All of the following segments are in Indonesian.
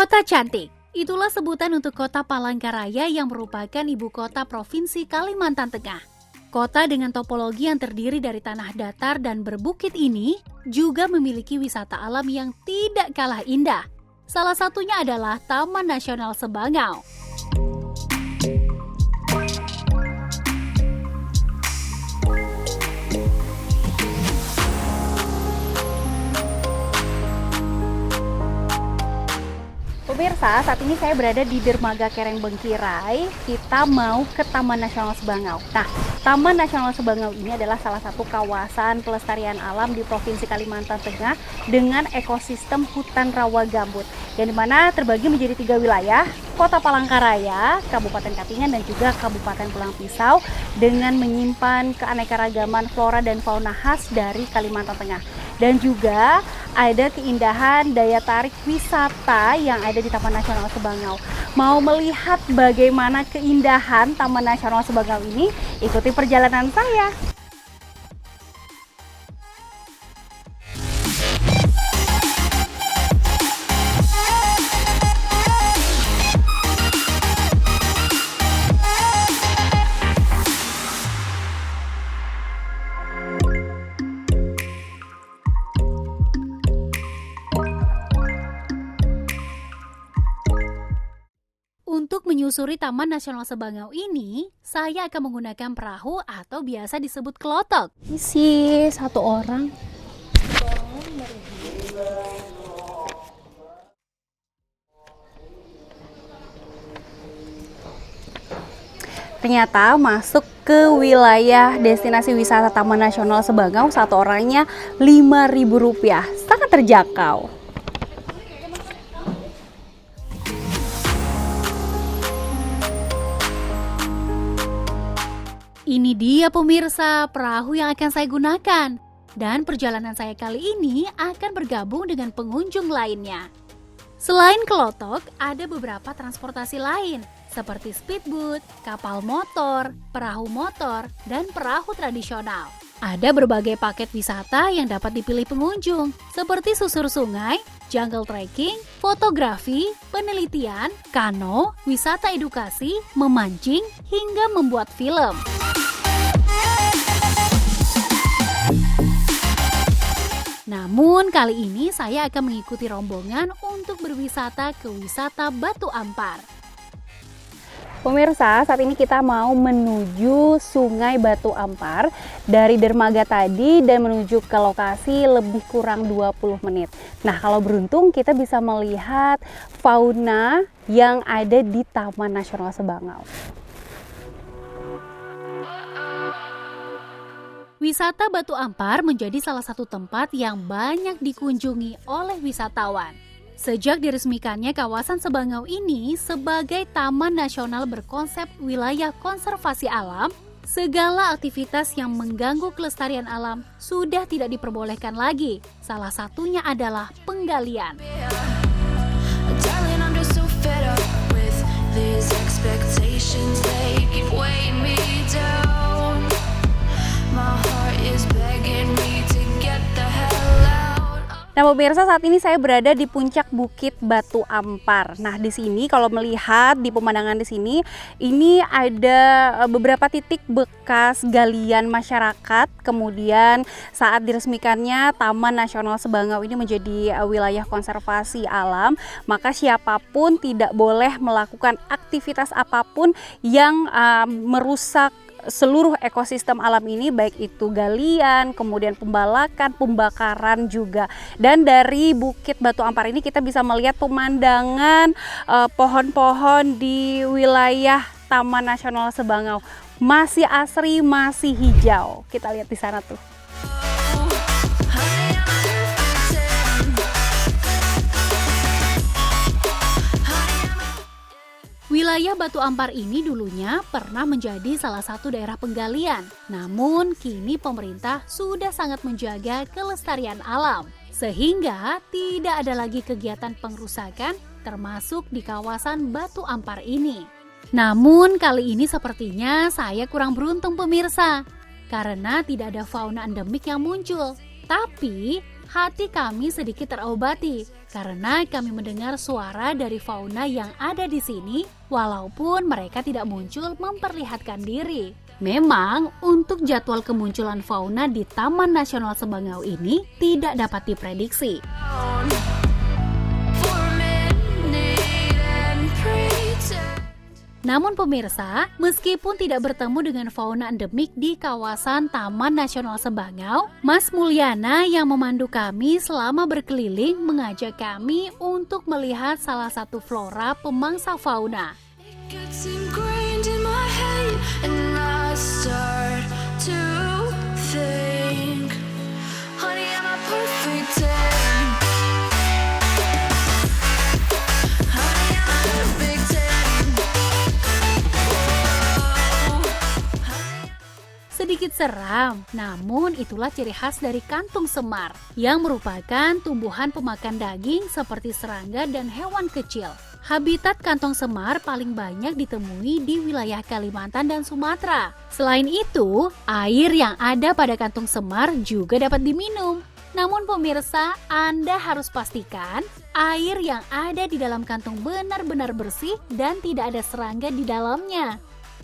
Kota Cantik, itulah sebutan untuk kota Palangkaraya yang merupakan ibu kota Provinsi Kalimantan Tengah. Kota dengan topologi yang terdiri dari tanah datar dan berbukit ini juga memiliki wisata alam yang tidak kalah indah. Salah satunya adalah Taman Nasional Sebangau. Pemirsa, saat ini saya berada di Dermaga Kereng Bengkirai. Kita mau ke Taman Nasional Sebangau. Nah, Taman Nasional Sebangau ini adalah salah satu kawasan pelestarian alam di Provinsi Kalimantan Tengah dengan ekosistem hutan rawa gambut, yang dimana terbagi menjadi 3 wilayah: Kota Palangkaraya, Kabupaten Katingan, dan juga Kabupaten Pulang Pisau, dengan menyimpan keanekaragaman flora dan fauna khas dari Kalimantan Tengah. Dan juga ada keindahan daya tarik wisata yang ada di Taman Nasional Sebangau. Mau melihat bagaimana keindahan Taman Nasional Sebangau ini? Ikuti perjalanan saya. Untuk menyusuri Taman Nasional Sebangau ini, saya akan menggunakan perahu atau biasa disebut kelotok. Isi satu orang. Ternyata masuk ke wilayah destinasi wisata Taman Nasional Sebangau satu orangnya Rp5.000, sangat terjangkau. Ini dia pemirsa, perahu yang akan saya gunakan. Dan perjalanan saya kali ini akan bergabung dengan pengunjung lainnya. Selain kelotok, ada beberapa transportasi lain, seperti speedboat, kapal motor, perahu motor, dan perahu tradisional. Ada berbagai paket wisata yang dapat dipilih pengunjung, seperti susur sungai, jungle trekking, fotografi, penelitian, kano, wisata edukasi, memancing, hingga membuat film. Namun kali ini saya akan mengikuti rombongan untuk berwisata ke wisata Batu Ampar. Pemirsa, saat ini kita mau menuju Sungai Batu Ampar dari dermaga tadi dan menuju ke lokasi lebih kurang 20 menit. Nah, kalau beruntung kita bisa melihat fauna yang ada di Taman Nasional Sebangau. Wisata Batu Ampar menjadi salah satu tempat yang banyak dikunjungi oleh wisatawan. Sejak diresmikannya kawasan Sebangau ini sebagai Taman Nasional berkonsep wilayah konservasi alam, segala aktivitas yang mengganggu kelestarian alam sudah tidak diperbolehkan lagi. Salah satunya adalah penggalian. Nah, pemirsa, saat ini saya berada di puncak Bukit Batu Ampar. Nah, di sini kalau melihat di pemandangan di sini, ini ada beberapa titik bekas galian masyarakat. Kemudian saat diresmikannya Taman Nasional Sebangau ini menjadi wilayah konservasi alam, maka siapapun tidak boleh melakukan aktivitas apapun yang merusak seluruh ekosistem alam ini, baik itu galian, kemudian pembalakan, pembakaran juga. Dan dari Bukit Batu Ampar ini kita bisa melihat pemandangan pohon-pohon di wilayah Taman Nasional Sebangau. Masih asri, masih hijau. Kita lihat di sana tuh. Wilayah Batu Ampar ini dulunya pernah menjadi salah satu daerah penggalian. Namun kini pemerintah sudah sangat menjaga kelestarian alam, sehingga tidak ada lagi kegiatan pengrusakan termasuk di kawasan Batu Ampar ini. Namun kali ini sepertinya saya kurang beruntung pemirsa, karena tidak ada fauna endemik yang muncul. Tapi hati kami sedikit terobati karena kami mendengar suara dari fauna yang ada di sini walaupun mereka tidak muncul memperlihatkan diri. Memang untuk jadwal kemunculan fauna di Taman Nasional Sebangau ini tidak dapat diprediksi. Namun pemirsa, meskipun tidak bertemu dengan fauna endemik di kawasan Taman Nasional Sebangau, Mas Mulyana yang memandu kami selama berkeliling mengajak kami untuk melihat salah satu flora pemangsa fauna. Sedikit seram, namun itulah ciri khas dari kantung semar yang merupakan tumbuhan pemakan daging seperti serangga dan hewan kecil. Habitat kantong semar paling banyak ditemui di wilayah Kalimantan dan Sumatera. Selain itu, air yang ada pada kantung semar juga dapat diminum. Namun pemirsa, Anda harus pastikan air yang ada di dalam kantung benar-benar bersih dan tidak ada serangga di dalamnya.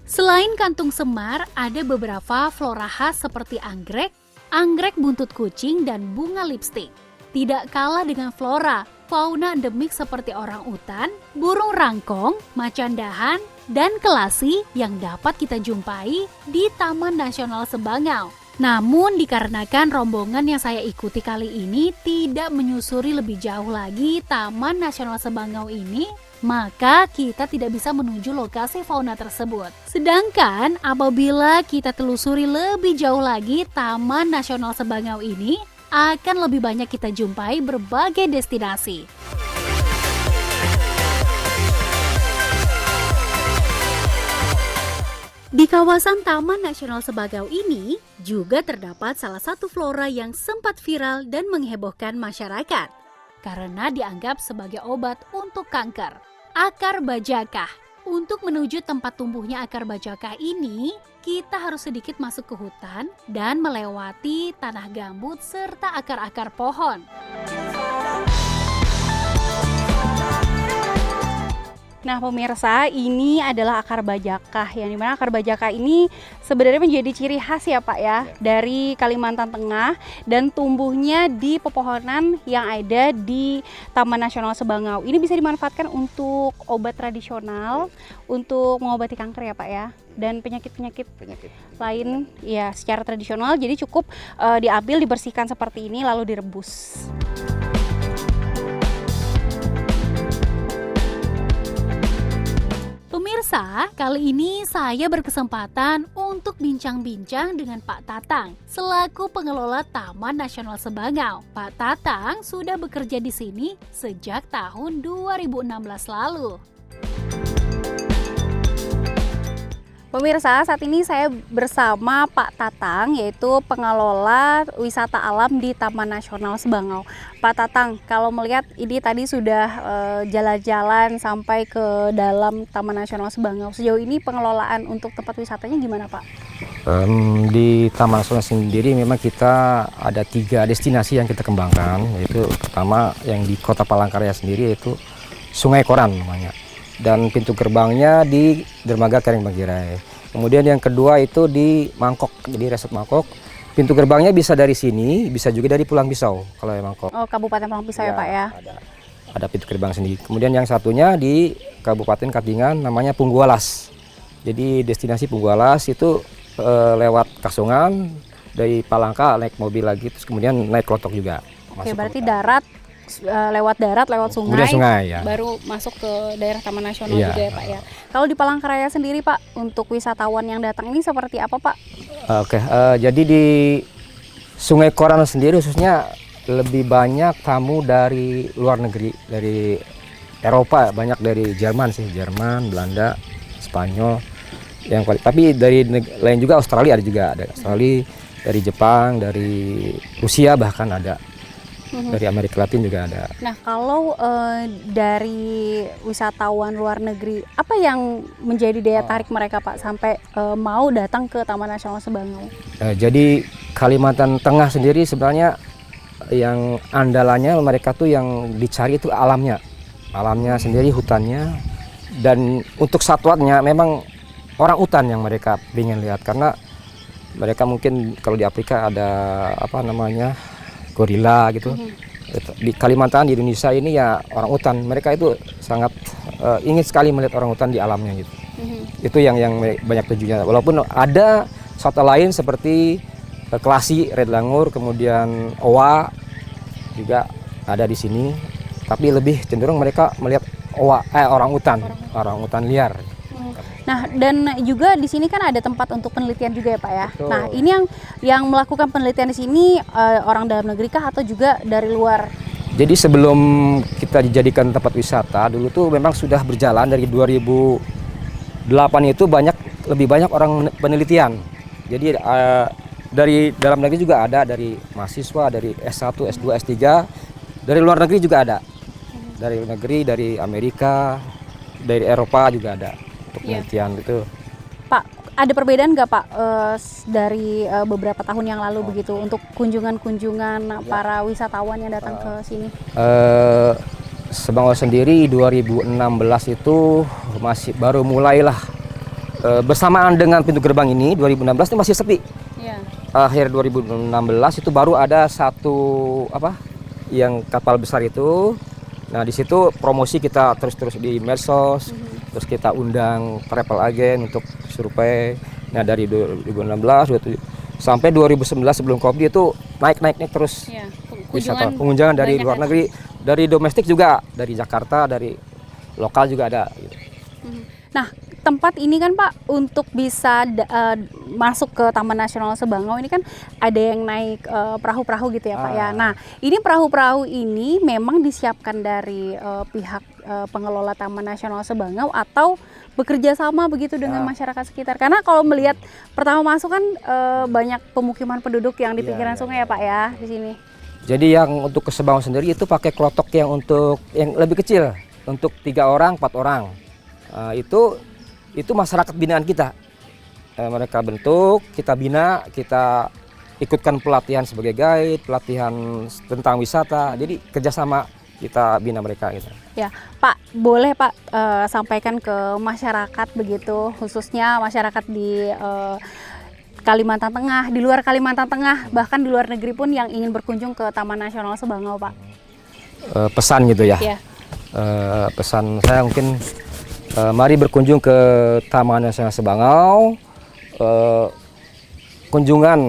Selain kantung semar, ada beberapa flora khas seperti anggrek, anggrek buntut kucing, dan bunga lipstik. Tidak kalah dengan flora, fauna endemik seperti orangutan, burung rangkong, macan dahan, dan kelasi yang dapat kita jumpai di Taman Nasional Sebangau. Namun dikarenakan rombongan yang saya ikuti kali ini tidak menyusuri lebih jauh lagi Taman Nasional Sebangau ini, maka kita tidak bisa menuju lokasi fauna tersebut. Sedangkan apabila kita telusuri lebih jauh lagi Taman Nasional Sebangau ini, akan lebih banyak kita jumpai berbagai destinasi. Di kawasan Taman Nasional Sebangau ini juga terdapat salah satu flora yang sempat viral dan menghebohkan masyarakat karena dianggap sebagai obat untuk kanker. Akar bajakah. Untuk menuju tempat tumbuhnya akar bajakah ini, kita harus sedikit masuk ke hutan dan melewati tanah gambut serta akar-akar pohon. Nah pemirsa, ini adalah akar bajakah, yang dimana akar bajakah ini sebenarnya menjadi ciri khas ya Pak ya, dari Kalimantan Tengah dan tumbuhnya di pepohonan yang ada di Taman Nasional Sebangau. Ini bisa dimanfaatkan untuk obat tradisional, untuk mengobati kanker ya Pak ya, dan penyakit-penyakit lain ya secara tradisional. Jadi cukup diambil, dibersihkan seperti ini lalu direbus. Pemirsa, kali ini saya berkesempatan untuk bincang-bincang dengan Pak Tatang selaku pengelola Taman Nasional Sebangau. Pak Tatang sudah bekerja di sini sejak tahun 2016 lalu. Pemirsa, saat ini saya bersama Pak Tatang, yaitu pengelola wisata alam di Taman Nasional Sebangau. Pak Tatang, kalau melihat ini tadi sudah jalan-jalan sampai ke dalam Taman Nasional Sebangau, sejauh ini pengelolaan untuk tempat wisatanya gimana Pak? Di Taman Nasional sendiri memang kita ada 3 destinasi yang kita kembangkan, yaitu pertama yang di Kota Palangkaraya sendiri yaitu Sungai Koran namanya. Dan pintu gerbangnya di Dermaga Kering Banggirai. Kemudian yang kedua itu di Mangkok, jadi Resort Mangkok. Pintu gerbangnya bisa dari sini, bisa juga dari Pulang Pisau kalau yang Mangkok. Oh, Kabupaten Pulang Pisau ya Pak ya? Ada pintu gerbang sendiri. Kemudian yang satunya di Kabupaten Katingan namanya Punggualas. Jadi destinasi Punggualas itu lewat Kasungan, dari Palangka naik mobil lagi, terus kemudian naik klotok juga. Oke, berarti darat. Lewat darat, lewat sungai, ya. Baru masuk ke daerah Taman Nasional Iya. juga ya Pak ya. Kalau di Palangkaraya sendiri Pak, untuk wisatawan yang datang ini seperti apa Pak? Jadi di Sungai Koran sendiri khususnya lebih banyak tamu dari luar negeri, dari Eropa, banyak dari Jerman sih, Jerman, Belanda, Spanyol, tapi dari lain juga Australia ada juga, ada Australia, dari Jepang, dari Rusia bahkan ada. Dari Amerika Latin juga ada. Nah kalau dari wisatawan luar negeri, apa yang menjadi daya tarik mereka Pak sampai mau datang ke Taman Nasional Sebangau? Jadi Kalimantan Tengah sendiri sebenarnya yang andalannya mereka tuh yang dicari itu alamnya sendiri, hutannya. Dan untuk satwanya memang orang hutan yang mereka ingin lihat, karena mereka mungkin kalau di Afrika ada apa namanya gorila gitu. Di Kalimantan, di Indonesia ini ya orang hutan, mereka itu sangat ingin sekali melihat orang hutan di alamnya gitu. Itu yang banyak tujuannya. Walaupun ada satwa lain seperti kelasi, red langur, kemudian owa juga ada di sini, tapi lebih cenderung mereka melihat orang hutan liar. Nah, dan juga di sini kan ada tempat untuk penelitian juga ya Pak ya. Betul. Nah, ini yang melakukan penelitian di sini orang dalam negeri kah atau juga dari luar? Jadi sebelum kita dijadikan tempat wisata, dulu tuh memang sudah berjalan dari 2008 itu lebih banyak orang penelitian. Jadi dari dalam negeri juga ada, dari mahasiswa, dari S1, S2, S3, dari luar negeri juga ada. Dari luar negeri, dari Amerika, dari Eropa juga ada untuk penelitian gitu. Pak, ada perbedaan nggak Pak dari beberapa tahun yang lalu begitu untuk kunjungan-kunjungan para wisatawan yang datang ke sini? Sebangau sendiri 2016 itu masih baru mulailah bersamaan dengan pintu gerbang ini. 2016 itu masih sepi. Akhir 2016 itu baru ada satu yang kapal besar itu. Nah, di situ promosi kita terus di medsos, terus kita undang travel agent untuk survei. Nah, dari 2016 sampai 2019 sebelum Covid itu naik terus. Wisata pengunjungan dari luar negeri, dari domestik juga, dari Jakarta, dari lokal juga ada gitu. Nah, tempat ini kan Pak untuk bisa masuk ke Taman Nasional Sebangau ini kan ada yang naik perahu-perahu gitu ya Pak ya. Nah, ini perahu-perahu ini memang disiapkan dari pihak pengelola Taman Nasional Sebangau atau bekerja sama begitu dengan masyarakat sekitar. Karena kalau melihat pertama masuk kan banyak pemukiman penduduk yang di pinggiran sungai ya Pak ya di sini. Jadi yang untuk ke Sebangau sendiri itu pakai klotok yang lebih kecil, untuk 3 orang, 4 orang. Itu masyarakat binaan kita. Mereka bentuk, kita bina, kita ikutkan pelatihan sebagai guide, pelatihan tentang wisata. Jadi kerjasama kita bina mereka gitu. Ya, Pak, boleh Pak sampaikan ke masyarakat begitu, khususnya masyarakat di Kalimantan Tengah, di luar Kalimantan Tengah, bahkan di luar negeri pun yang ingin berkunjung ke Taman Nasional Sebangau, Pak. Pesan gitu ya. Pesan saya mungkin mari berkunjung ke Taman Nasional Sebangau. Kunjungan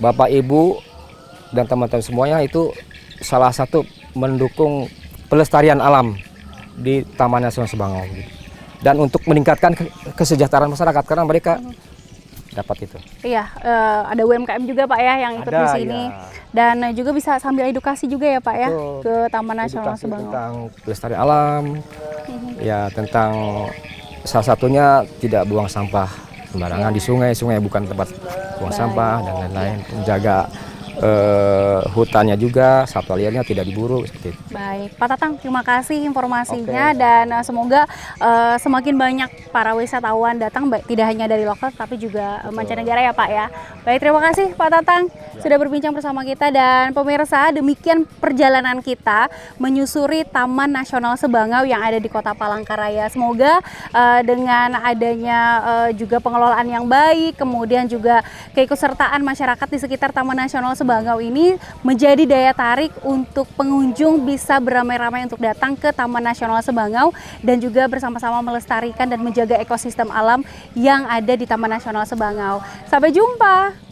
Bapak Ibu dan teman-teman semuanya itu salah satu mendukung pelestarian alam di Taman Nasional Sebangau gitu. Dan untuk meningkatkan kesejahteraan masyarakat karena mereka dapat itu. Iya, ada UMKM juga Pak ya yang ikut di sini. Ya. Dan juga bisa sambil edukasi juga ya Pak ya ke Taman Nasional Sebangau. Tentang pelestarian alam. Ya, tentang salah satunya tidak buang sampah sembarangan di sungai bukan tempat buang sampah dan lain-lain. Menjaga hutannya juga, satwa liarnya tidak diburu seperti itu. Baik, Pak Tatang, terima kasih informasinya dan semoga semakin banyak para wisatawan datang, tidak hanya dari lokal tapi juga mancanegara ya Pak ya. Baik, terima kasih Pak Tatang sudah berbincang bersama kita dan pemirsa, demikian perjalanan kita menyusuri Taman Nasional Sebangau yang ada di Kota Palangkaraya. Semoga dengan adanya juga pengelolaan yang baik, kemudian juga keikutsertaan masyarakat di sekitar Taman Nasional Sebangau ini menjadi daya tarik untuk pengunjung bisa beramai-ramai untuk datang ke Taman Nasional Sebangau dan juga bersama-sama melestarikan dan menjaga ekosistem alam yang ada di Taman Nasional Sebangau. Sampai jumpa.